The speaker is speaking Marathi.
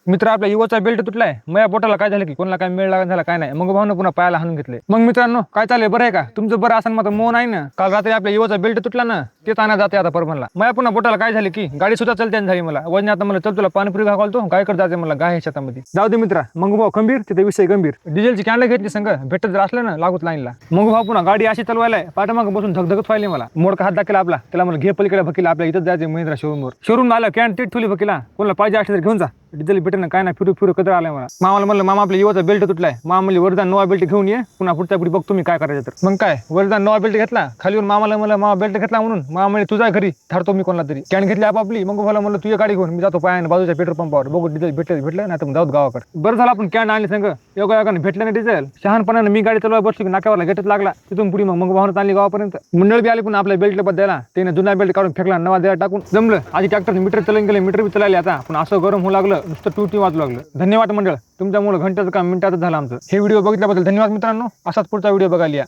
मित्र आपल्या युवाचा बेल्ट तुटलाय, माझ्या बोटाला काय झालं की कोणाला काय मेळ लागत झाला काय नाही, मग भावना पुन्हा पायाला हाणून घेतले. मग मित्रांनो काय चाललंय, बरं आहे का तुमचं? बरं असं मात्र मौन आहे ना. काल रात्री आपल्या युवाचा बेल्ट तुटला ना, तेच आणा जाते आता परभणला. माझ्या पुन्हा बोटाला काय झाले की गाडी सुद्धा चलते झाली मला वजन. आता मला चल तुला पाणीपुरी घालतो, काय करत जाते मला गाय शेतामध्ये. जाऊ दे मित्रा, मग भाऊ खंबीर तिथे विषय गंभीर. डिझेलची कॅनला घेतली संघ, भेटत जर असलं ना लागूत लाईनला. मग भाऊ पुन्हा गाडी अशी चालवायला पाठीमागं बसून धगधगत व्हायली मला. मोडका हात दाखला आपला, त्याला मला घे पलीकडे भकीला, आपल्या इथं जायचं महिंद्रा शोरूमवर. शोरूम आलं कॅन टीट ठेवली भकीला, कोणाला पाहिजे असलं तर घेऊन जा. डिझेल भेटेल ना काय नाही, फिरू फिरू कदर आलाय मला. मामाला म्हणलं मामा आपल्या युवाचा बेल्ट तुटलाय, मामा म्हणले वरदान नवा बेल्ट घेऊन ये, पुन्हा पुढच्या पुढे बघ तुम्ही काय करायचं तर. मग काय वरदान नवा बेल्ट घेतला, खाली येऊन मामाला म्हणलं मामा बेल्ट घेतला म्हणून. मामा म्हणजे तुझ्या घरी धाडतो मी कोणाला तरी. कॅन घेतली आपापली. मग मला म्हणलं तुझ्या गाडी घेऊन मी जातो पायाने बाजूच्या पेट्रोल पंपावर, बघू डिझेल भेटलं नाही तर जाऊ गावाकडे. बरं झालं आपण कॅन आणली संघ, योगायोगाने भेटलं ना डिझेल. शहाणपणाने मी गाडी चालवा बसली नाक्यावर गेटच लागला. तिथून पुढे मग वाहनच आणली गावापर्यंत. मंडळ बी आली पण आपल्या बेल्ट बद्दला, त्याने जुना बेल्ट काढून फेकला, नवा द्यायला टाकून जमलं. आधी ट्रॅक्टर मीटर चलून गेले, मीटर बी चलायले आता, पण असं गरम होऊ लागलं नुसतं टूटी वाजू लागलं. धन्यवाद मंडळ, तुमच्यामुळे घंट्याचं काम मिनिटातच झालं आमचं. हे व्हिडिओ बघितल्याबद्दल धन्यवाद मित्रांनो. असाच पुढचा व्हिडिओ बघायला या.